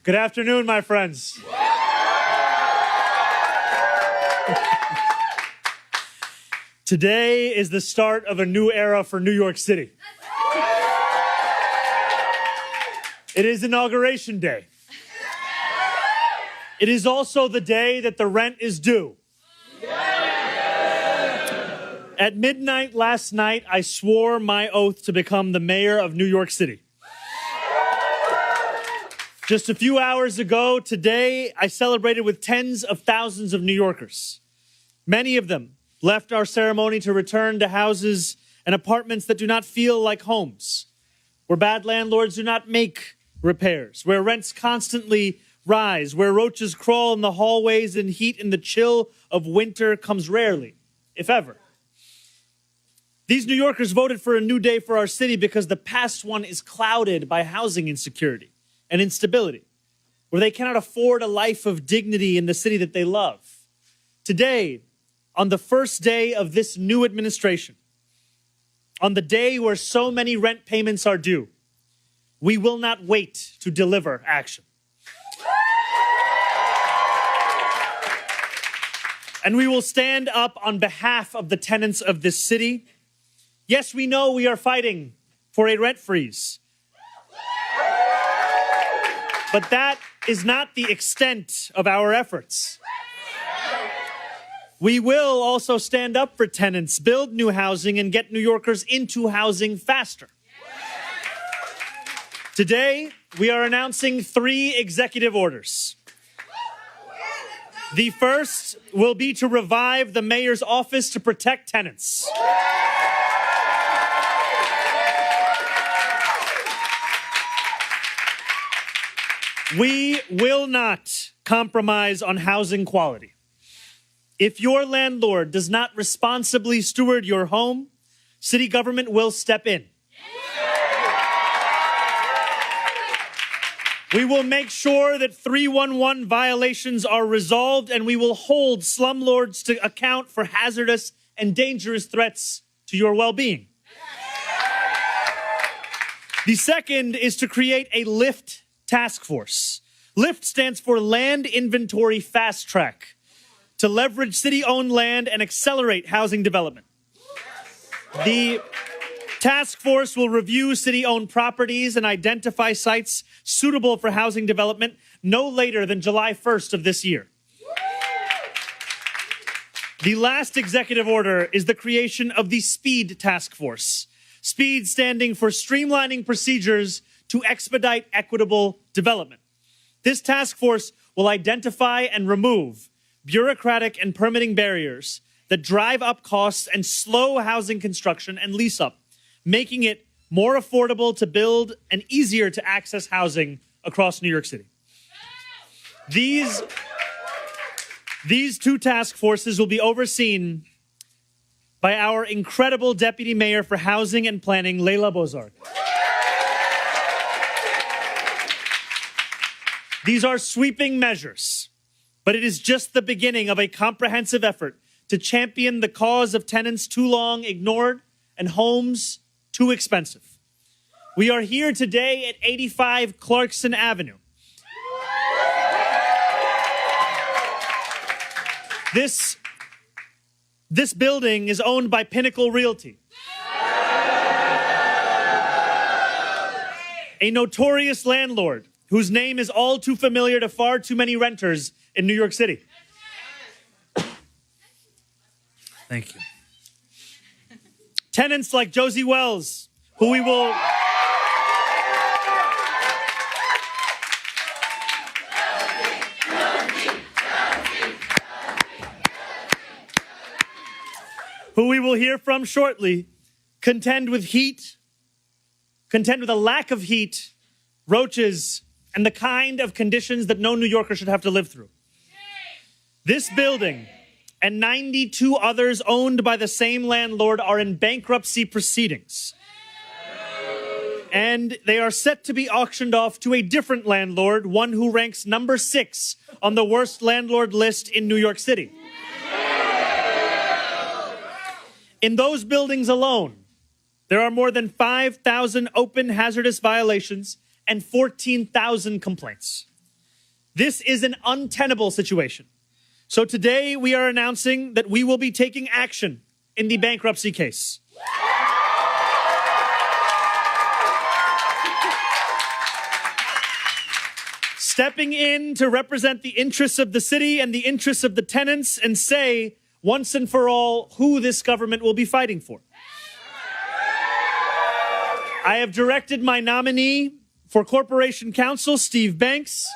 Good afternoon, my friends. Today is the start of a new era for New York City. It is Inauguration Day. It is also the day that the rent is due. At midnight last night, I swore my oath to become the mayor of New York City. Just a few hours ago today, I celebrated with tens of thousands of New Yorkers. Many of them left our ceremony to return to houses and apartments that do not feel like homes, where bad landlords do not make repairs, where rents constantly rise, where roaches crawl in the hallways and heat in the chill of winter comes rarely, if ever. These New Yorkers voted for a new day for our city because the past one is clouded by housing insecurity and instability, where they cannot afford a life of dignity in the city that they love. Today, on the first day of this new administration, on the day where so many rent payments are due, we will not wait to deliver action. And we will stand up on behalf of the tenants of this city. Yes, we know we are fighting for a rent freeze. But that is not the extent of our efforts. We will also stand up for tenants, build new housing, and get New Yorkers into housing faster. Today, we are announcing 3 executive orders. The first will be to revive the mayor's office to protect tenants. We will not compromise on housing quality. If your landlord does not responsibly steward your home, city government will step in. We will make sure that 311 violations are resolved, and we will hold slumlords to account for hazardous and dangerous threats to your well-being. The second is to create a LIFT task force. LIFT stands for Land Inventory Fast Track, to leverage city-owned land and accelerate housing development. The task force will review city-owned properties and identify sites suitable for housing development no later than July 1st of this year. The last executive order is the creation of the SPEED task force. SPEED standing for Streamlining Procedures to Expedite Equitable Development. This task force will identify and remove bureaucratic and permitting barriers that drive up costs and slow housing construction and lease up, making it more affordable to build and easier to access housing across New York City. These 2 task forces will be overseen by our incredible Deputy Mayor for Housing and Planning, Leila Bozarg. These are sweeping measures, but it is just the beginning of a comprehensive effort to champion the cause of tenants too long ignored and homes too expensive. We are here today at 85 Clarkson Avenue. This building is owned by Pinnacle Realty, a notorious landlord whose name is all too familiar to far too many renters in New York City. Thank you. Tenants like Josie Wells, who we will hear from shortly, contend with a lack of heat, roaches, and the kind of conditions that no New Yorker should have to live through. This building and 92 others owned by the same landlord are in bankruptcy proceedings. And they are set to be auctioned off to a different landlord, one who ranks number 6 on the worst landlord list in New York City. In those buildings alone, there are more than 5,000 open hazardous violations and 14,000 complaints. This is an untenable situation. So today we are announcing that we will be taking action in the bankruptcy case. Stepping in to represent the interests of the city and the interests of the tenants and say, once and for all, who this government will be fighting for. I have directed my nominee for Corporation Counsel, Steve Banks,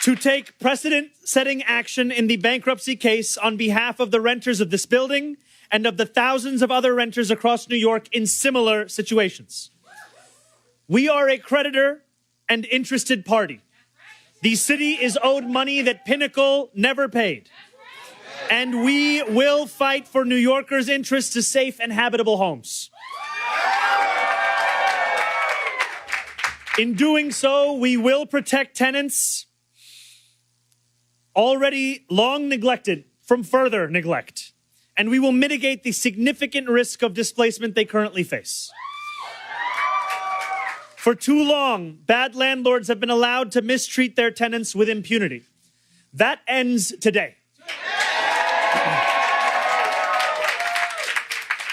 to take precedent-setting action in the bankruptcy case on behalf of the renters of this building and of the thousands of other renters across New York in similar situations. We are a creditor and interested party. The city is owed money that Pinnacle never paid. And we will fight for New Yorkers' interests to safe and habitable homes. In doing so, we will protect tenants already long neglected from further neglect. And we will mitigate the significant risk of displacement they currently face. For too long, bad landlords have been allowed to mistreat their tenants with impunity. That ends today.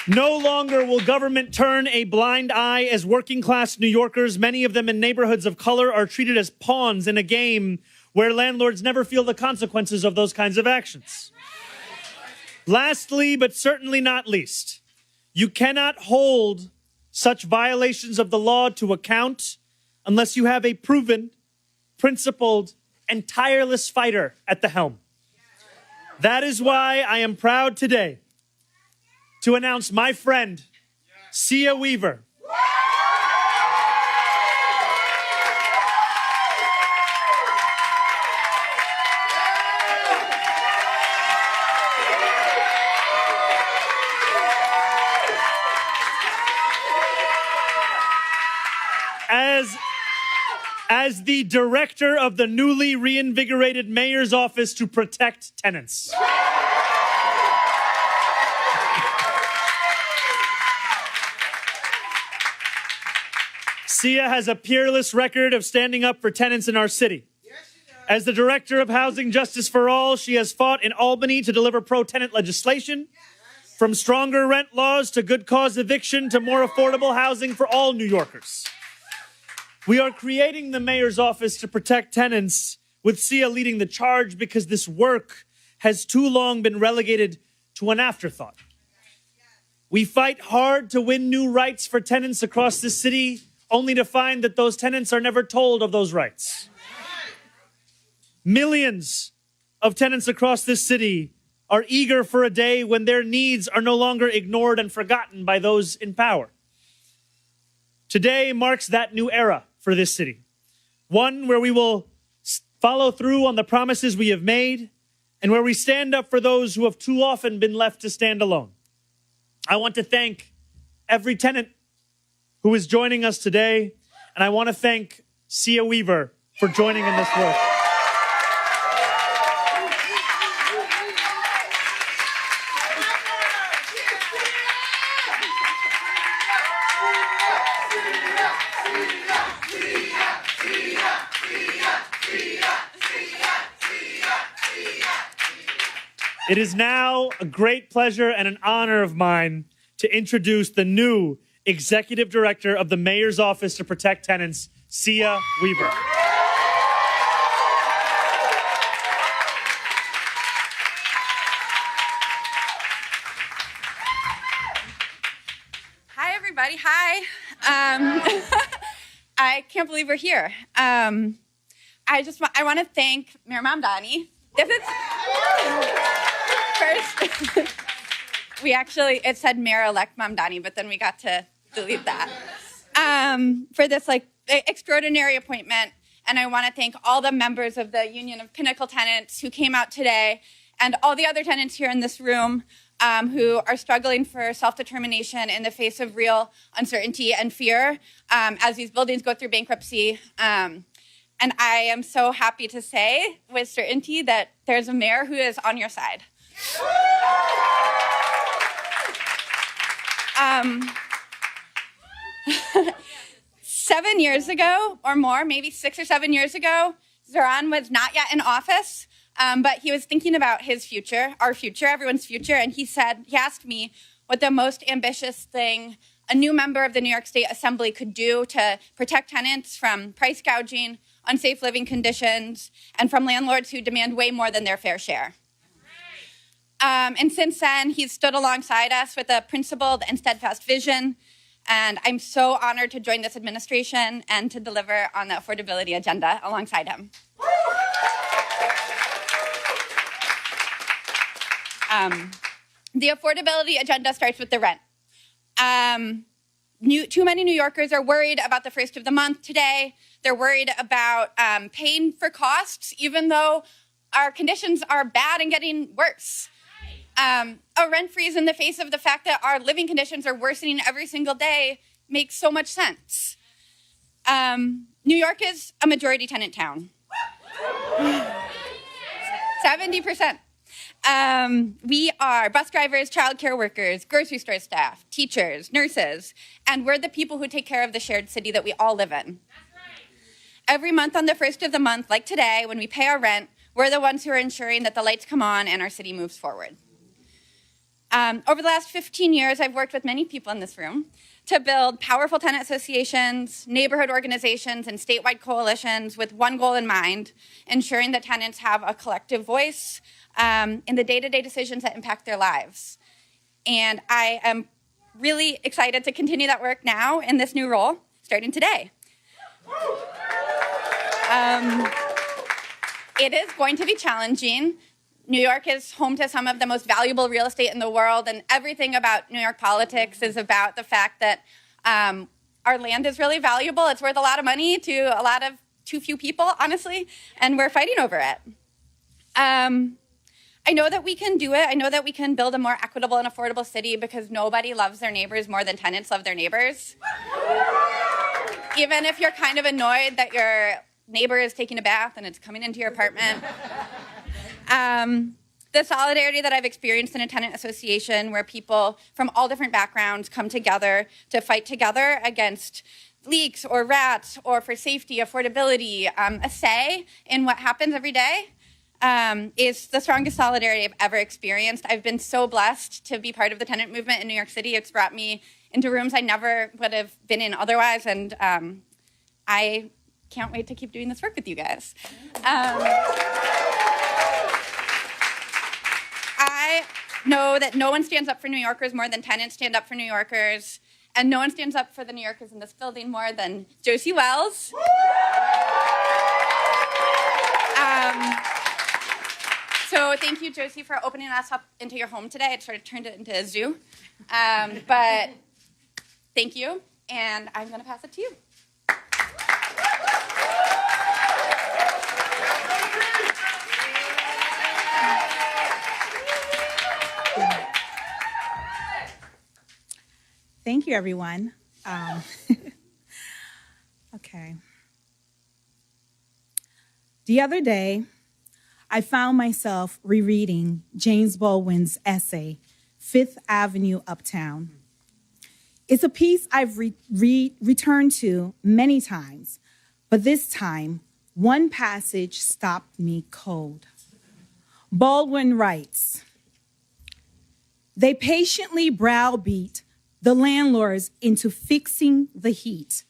No longer will government turn a blind eye as working-class New Yorkers, many of them in neighborhoods of color, are treated as pawns in a game where landlords never feel the consequences of those kinds of actions. Lastly, but certainly not least, you cannot hold such violations of the law to account unless you have a proven, principled, and tireless fighter at the helm. That is why I am proud today to announce my friend, Sia Weaver. As the director of the newly reinvigorated mayor's office to protect tenants. Sia has a peerless record of standing up for tenants in our city. As the director of Housing Justice for All, she has fought in Albany to deliver pro-tenant legislation, from stronger rent laws to good cause eviction to more affordable housing for all New Yorkers. We are creating the mayor's office to protect tenants, with Sia leading the charge because this work has too long been relegated to an afterthought. We fight hard to win new rights for tenants across the city, only to find that those tenants are never told of those rights. Millions of tenants across this city are eager for a day when their needs are no longer ignored and forgotten by those in power. Today marks that new era for this city, one where we will follow through on the promises we have made and where we stand up for those who have too often been left to stand alone. I want to thank every tenant who is joining us today, and I want to thank Sia Weaver for joining in this work. It is now a great pleasure and an honor of mine to introduce the new Executive Director of the Mayor's Office to Protect Tenants, Sia Weaver. Hi, everybody. Hi. I can't believe we're here. I want to thank Mayor Mamdani. First, it said Mayor-elect Mamdani, but then we got to delete that. For this extraordinary appointment. And I want to thank all the members of the Union of Pinnacle Tenants who came out today, and all the other tenants here in this room who are struggling for self-determination in the face of real uncertainty and fear as these buildings go through bankruptcy. And I am so happy to say with certainty that there's a mayor who is on your side. 7 years ago or more, maybe 6 or 7 years ago, Zoran was not yet in office, but he was thinking about his future, our future, everyone's future, and he asked me what the most ambitious thing a new member of the New York State Assembly could do to protect tenants from price gouging, unsafe living conditions, and from landlords who demand way more than their fair share. And since then, he's stood alongside us with a principled and steadfast vision. And I'm so honored to join this administration and to deliver on the affordability agenda alongside him. The affordability agenda starts with the rent. Too many New Yorkers are worried about the first of the month today. They're worried about paying for costs, even though our conditions are bad and getting worse. A rent freeze in the face of the fact that our living conditions are worsening every single day makes so much sense. New York is a majority tenant town. 70%. We are bus drivers, childcare workers, grocery store staff, teachers, nurses, and we're the people who take care of the shared city that we all live in. Every month on the first of the month, like today, when we pay our rent, we're the ones who are ensuring that the lights come on and our city moves forward. Over the last 15 years, I've worked with many people in this room to build powerful tenant associations, neighborhood organizations, and statewide coalitions with one goal in mind, ensuring that tenants have a collective voice in the day-to-day decisions that impact their lives. And I am really excited to continue that work now in this new role, starting today. It is going to be challenging. New York is home to some of the most valuable real estate in the world, and everything about New York politics is about the fact that our land is really valuable. It's worth a lot of money to too few people, honestly, and we're fighting over it. I know that we can do it. I know that we can build a more equitable and affordable city because nobody loves their neighbors more than tenants love their neighbors. Even if you're kind of annoyed that your neighbor is taking a bath and it's coming into your apartment. The solidarity that I've experienced in a tenant association where people from all different backgrounds come together to fight together against leaks or rats or for safety, affordability, a say in what happens every day is the strongest solidarity I've ever experienced. I've been so blessed to be part of the tenant movement in New York City. It's brought me into rooms I never would have been in otherwise, and I can't wait to keep doing this work with you guys. I know that no one stands up for New Yorkers more than tenants stand up for New Yorkers, and no one stands up for the New Yorkers in this building more than Josie Wells. So thank you, Josie, for opening us up into your home today. It sort of turned it into a zoo. But thank you, and I'm going to pass it to you. Thank you, everyone. Okay. The other day, I found myself rereading James Baldwin's essay, Fifth Avenue Uptown. It's a piece I've returned to many times, but this time, one passage stopped me cold. Baldwin writes, "They patiently browbeat the landlords into fixing the heat,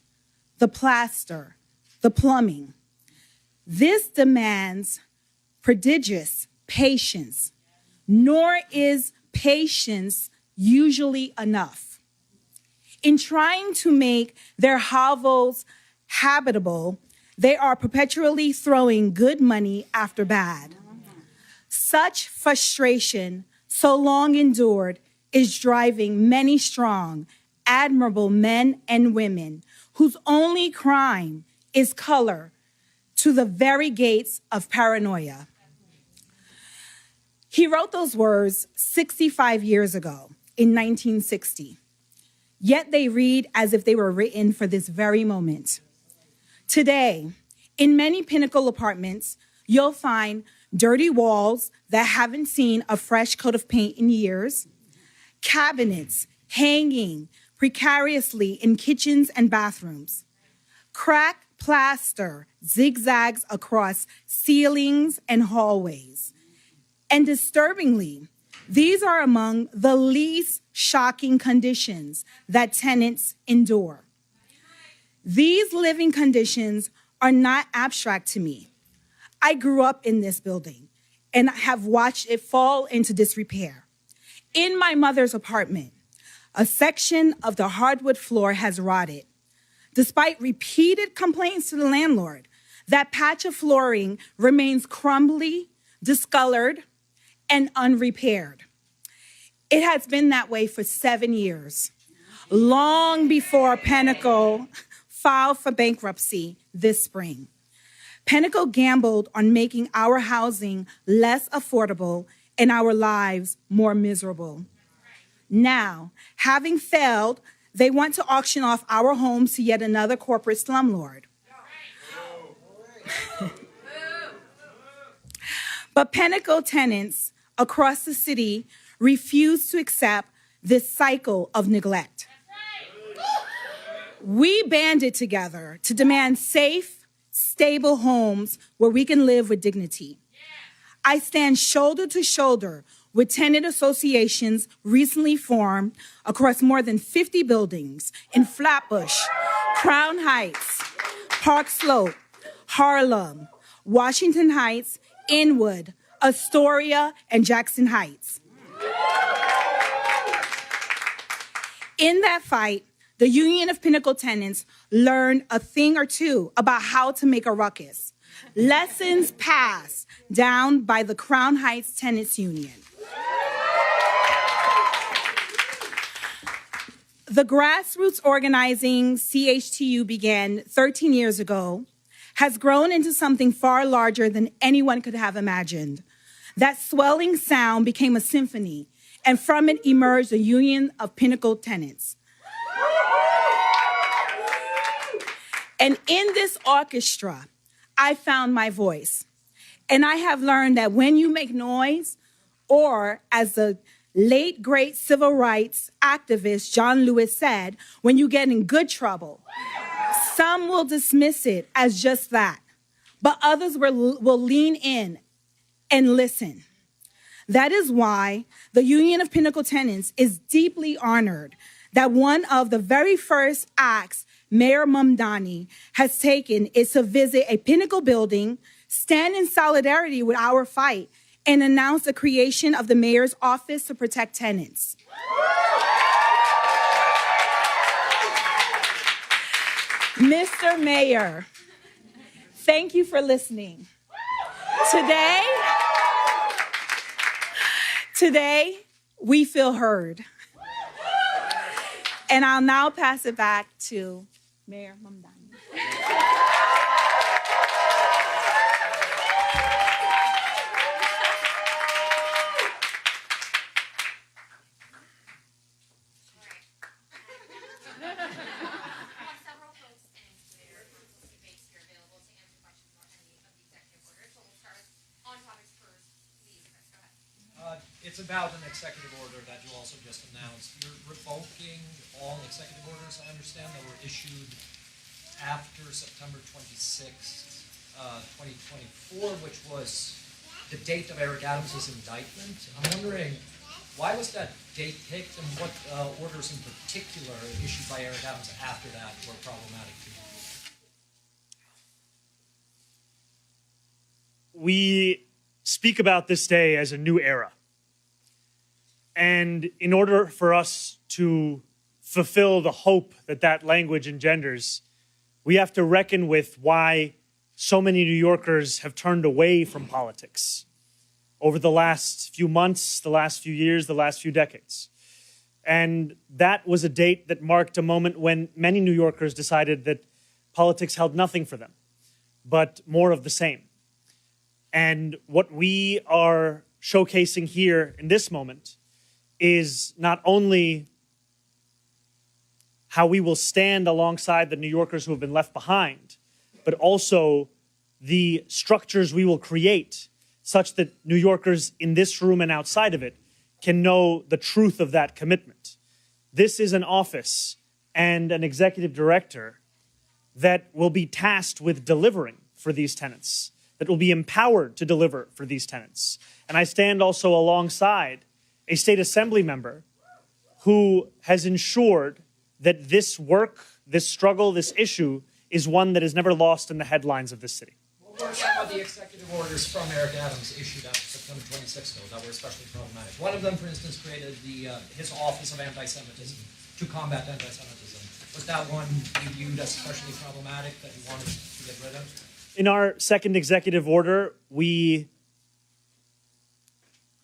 the plaster, the plumbing. This demands prodigious patience, nor is patience usually enough. In trying to make their hovels habitable, they are perpetually throwing good money after bad. Such frustration, so long endured, is driving many strong, admirable men and women whose only crime is color to the very gates of paranoia." He wrote those words 65 years ago in 1960, yet they read as if they were written for this very moment. Today, in many Pinnacle apartments, you'll find dirty walls that haven't seen a fresh coat of paint in years, cabinets hanging precariously in kitchens and bathrooms, Crack plaster zigzags across ceilings and hallways. And disturbingly, these are among the least shocking conditions that tenants endure. These living conditions are not abstract to me. I grew up in this building and have watched it fall into disrepair. In my mother's apartment, a section of the hardwood floor has rotted. Despite repeated complaints to the landlord, that patch of flooring remains crumbly, discolored, and unrepaired. It has been that way for 7 years, long before Pinnacle filed for bankruptcy this spring. Pinnacle gambled on making our housing less affordable and our lives more miserable. Now, having failed, they want to auction off our homes to yet another corporate slumlord. But Pinnacle tenants across the city refuse to accept this cycle of neglect. We banded together to demand safe, stable homes where we can live with dignity. I stand shoulder to shoulder with tenant associations recently formed across more than 50 buildings in Flatbush, Crown Heights, Park Slope, Harlem, Washington Heights, Inwood, Astoria, and Jackson Heights. In that fight, the Union of Pinnacle Tenants learned a thing or two about how to make a ruckus. Lessons passed down by the Crown Heights Tenants Union. The grassroots organizing CHTU began 13 years ago has grown into something far larger than anyone could have imagined. That swelling sound became a symphony, and from it emerged the Union of Pinnacle Tenants. And in this orchestra, I found my voice. And I have learned that when you make noise, or as the late, great civil rights activist John Lewis said, when you get in good trouble, some will dismiss it as just that, but others will lean in and listen. That is why the Union of Pinnacle Tenants is deeply honored that one of the very first acts Mayor Mamdani has taken is to visit a Pinnacle building, stand in solidarity with our fight, and announce the creation of the mayor's office to protect tenants. Mr. Mayor, thank you for listening. Today, we feel heard. And I'll now pass it back to Mayor Mamdani. It's about an executive order that you also just announced. You're revoking all executive orders, I understand, that were issued after September 26th, 2024, which was the date of Eric Adams' indictment. I'm wondering, why was that date picked, and what orders in particular issued by Eric Adams after that were problematic to you? We speak about this day as a new era. And in order for us to fulfill the hope that that language engenders, we have to reckon with why so many New Yorkers have turned away from politics over the last few months, the last few years, the last few decades. And that was a date that marked a moment when many New Yorkers decided that politics held nothing for them, but more of the same. And what we are showcasing here in this moment is not only how we will stand alongside the New Yorkers who have been left behind, but also the structures we will create such that New Yorkers in this room and outside of it can know the truth of that commitment. This is an office and an executive director that will be tasked with delivering for these tenants, that will be empowered to deliver for these tenants. And I stand also alongside a state assembly member who has ensured that this work, this struggle, this issue is one that is never lost in the headlines of this city. What were some of the executive orders from Eric Adams issued after September 26th, though, that were especially problematic? One of them, for instance, created his Office of Anti-Semitism to combat anti-Semitism. Was that one you viewed as especially problematic that you wanted to get rid of? In our second executive order, we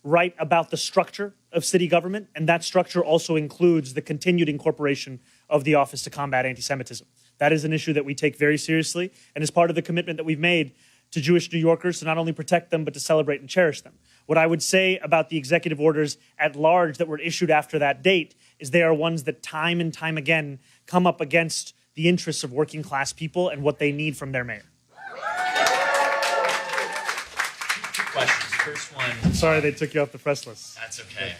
write about the structure of city government, and that structure also includes the continued incorporation of the Office to Combat Anti-Semitism. That is an issue that we take very seriously and is part of the commitment that we've made to Jewish New Yorkers to not only protect them, but to celebrate and cherish them. What I would say about the executive orders at large that were issued after that date is they are ones that time and time again come up against the interests of working class people and what they need from their mayor. Two questions. The first one. Sorry they took you off the press list. That's okay.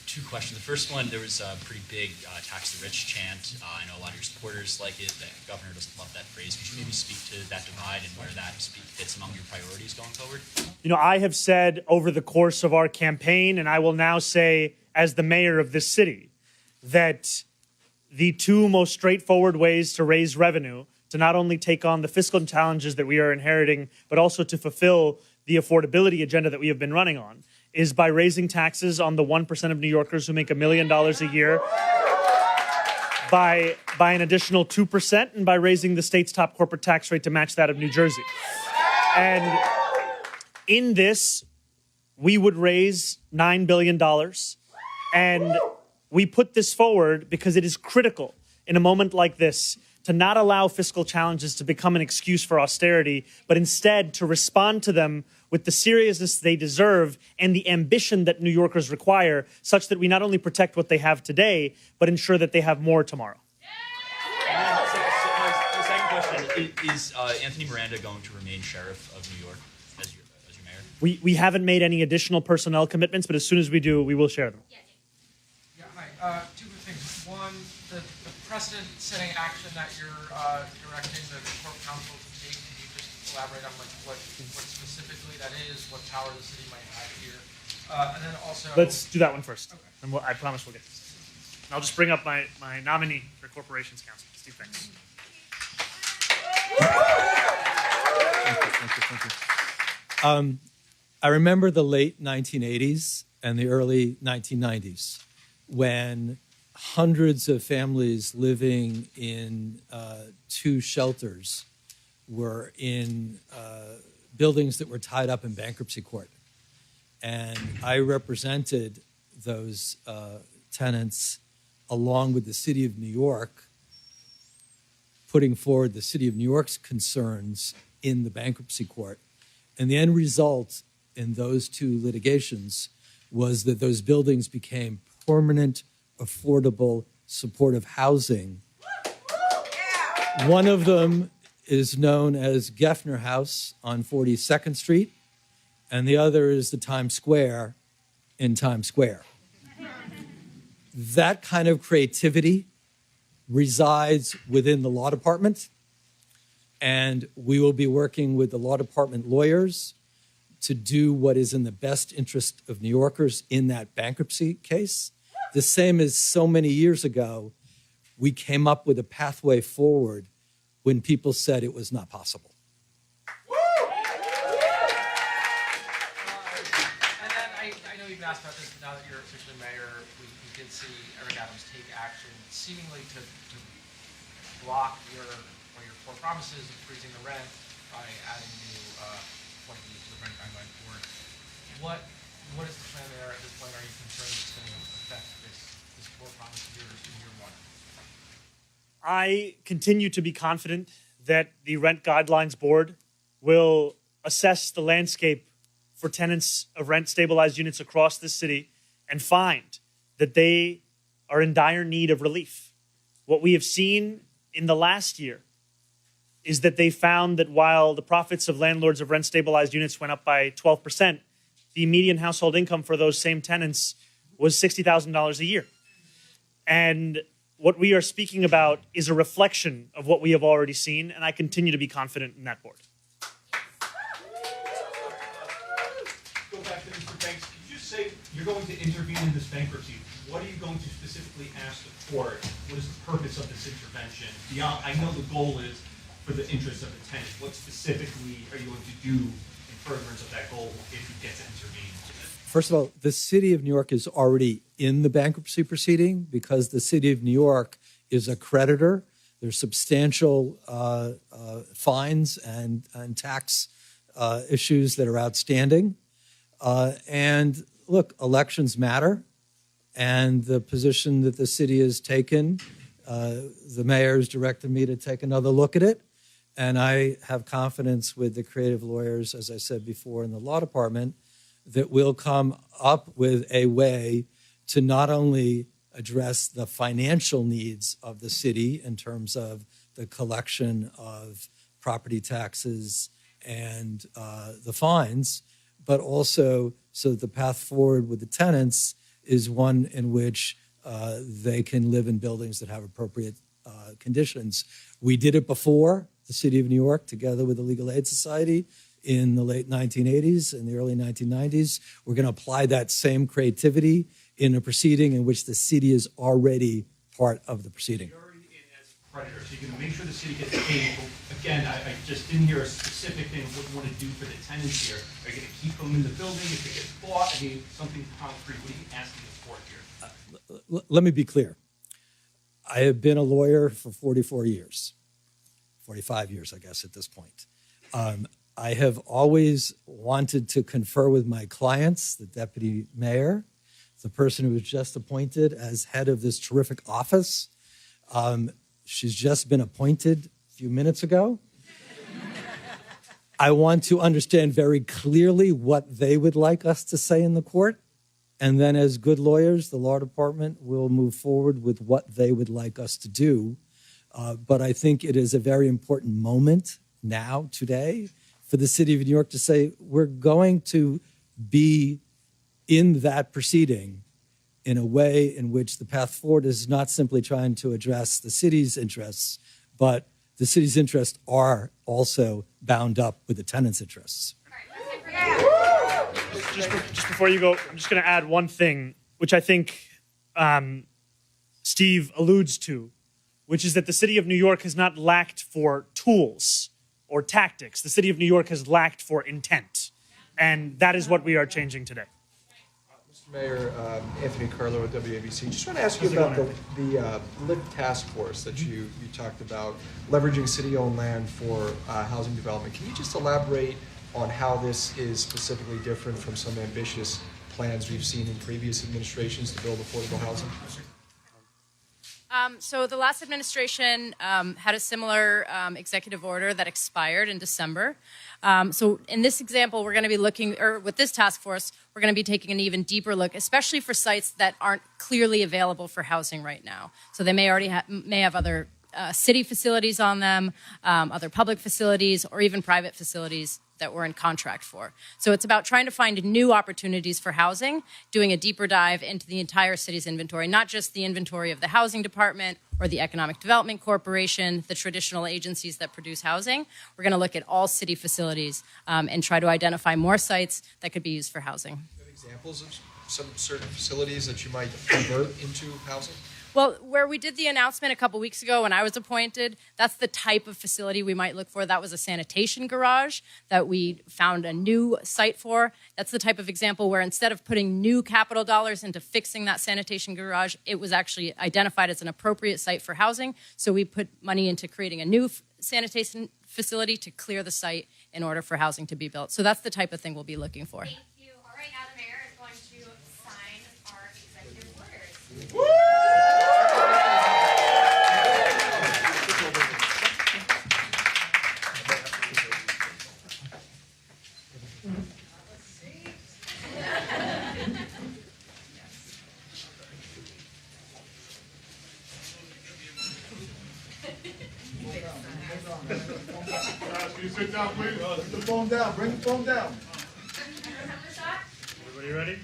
Two questions. The first one, there was a pretty big tax the rich chant. I know a lot of your supporters like it. The governor doesn't love that phrase. Could you maybe speak to that divide and where that fits among your priorities going forward? You know, I have said over the course of our campaign, and I will now say as the mayor of this city, that the two most straightforward ways to raise revenue, to not only take on the fiscal challenges that we are inheriting, but also to fulfill the affordability agenda that we have been running on, is by raising taxes on the 1% of New Yorkers who make $1 million a year by an additional 2%, and by raising the state's top corporate tax rate to match that of New Jersey. And in this, we would raise $9 billion. And we put this forward because it is critical in a moment like this to not allow fiscal challenges to become an excuse for austerity, but instead to respond to them with the seriousness they deserve and the ambition that New Yorkers require, such that we not only protect what they have today, but ensure that they have more tomorrow. The second question, is Anthony Miranda going to remain sheriff of New York as your mayor? We haven't made any additional personnel commitments, but as soon as we do, we will share them. Yeah, hi. Two good things. One, the precedent-setting action that you're directing the Corp Council to take. Can you just elaborate on what specifically that is, what power the city might have here, and then also. Let's do that one first, Okay. and I promise we'll get to this. And I'll just bring up my nominee for Corporations Council, Steve. Thanks. I remember the late 1980s and the early 1990s when hundreds of families living in two shelters were in buildings that were tied up in bankruptcy court. And I represented those tenants along with the city of New York, putting forward the city of New York's concerns in the bankruptcy court. And the end result in those two litigations was that those buildings became permanent, affordable, supportive housing. One of them is known as Geffner House on 42nd Street, and the other is the Times Square in Times Square. That kind of creativity resides within the law department, and we will be working with the law department lawyers to do what is in the best interest of New Yorkers in that bankruptcy case. The same as so many years ago, we came up with a pathway forward when people said it was not possible. And then I know you've asked about this, but now that you're officially mayor, we did see Eric Adams take action seemingly to block your core promises of freezing the rent by adding new appointees to the rent guideline board. What is the plan there at this point? Are you concerned it's going to affect this core promise of yours in year one? I continue to be confident that the Rent Guidelines Board will assess the landscape for tenants of rent-stabilized units across this city and find that they are in dire need of relief. What we have seen in the last year is that they found that while the profits of landlords of rent-stabilized units went up by 12%, the median household income for those same tenants was $60,000 a year. And what we are speaking about is a reflection of what we have already seen, and I continue to be confident in that board. Go back to Mr. Banks. Could you just say you're going to intervene in this bankruptcy? What are you going to specifically ask the court? What is the purpose of this intervention? Beyond, I know the goal is for the interest of the tenant. What specifically are you going to do in furtherance of that goal if you get to intervene? First of all, the city of New York is already in the bankruptcy proceeding because the city of New York is a creditor. There's substantial fines and tax issues that are outstanding. And look, elections matter. And the position that the city has taken, the mayor has directed me to take another look at it. And I have confidence with the creative lawyers, as I said before, in the law department, that we'll come up with a way to not only address the financial needs of the city in terms of the collection of property taxes and the fines, but also so that the path forward with the tenants is one in which they can live in buildings that have appropriate conditions. We did it before, the city of New York, together with the Legal Aid Society, in the late 1980s and the early 1990s. We're going to apply that same creativity in a proceeding in which the city is already part of the proceeding. You're already in as a creditor, so you're going to make sure the city gets paid. But again, I just didn't hear a specific thing of what you want to do for the tenants here. Are you going to keep them in the building if it gets bought? I mean, something concrete. What are you asking the court here? Let me be clear. I have been a lawyer for 44 years, 45 years, I guess, at this point. I have always wanted to confer with my clients, the deputy mayor, the person who was just appointed as head of this terrific office. She's just been appointed a few minutes ago. I want to understand very clearly what they would like us to say in the court. And then as good lawyers, the law department will move forward with what they would like us to do. But I think it is a very important moment now, today, for the city of New York to say, we're going to be in that proceeding in a way in which the path forward is not simply trying to address the city's interests, but the city's interests are also bound up with the tenants' interests. Just before you go, I'm just going to add one thing, which I think Steve alludes to, which is that the city of New York has not lacked for tools or tactics. The city of New York has lacked for intent. And that is what we are changing today. Mr. Mayor, Anthony Carlo at WABC. Just want to ask you about the LIFT task force that you talked about, leveraging city-owned land for housing development. Can you just elaborate on how this is specifically different from some ambitious plans we've seen in previous administrations to build affordable housing? So the last administration had a similar executive order that expired in December. So in this example, we're going to be looking, or with this task force, we're going to be taking an even deeper look, especially for sites that aren't clearly available for housing right now. So they may already have other city facilities on them, other public facilities, or even private facilities that we're in contract for. So it's about trying to find new opportunities for housing, doing a deeper dive into the entire city's inventory, not just the inventory of the housing department or the Economic Development Corporation, the traditional agencies that produce housing. We're going to look at all city facilities and try to identify more sites that could be used for housing. Do you have examples of some certain facilities that you might convert into housing? Well, where we did the announcement a couple weeks ago when I was appointed, that's the type of facility we might look for. That was a sanitation garage that we found a new site for. That's the type of example where instead of putting new capital dollars into fixing that sanitation garage, it was actually identified as an appropriate site for housing. So we put money into creating a new sanitation facility to clear the site in order for housing to be built. So that's the type of thing we'll be looking for. Thank you. All right, now the mayor is going to sign our executive orders. Woo! Can you sit down, please? Put the phone down. Bring the phone down. Everybody ready?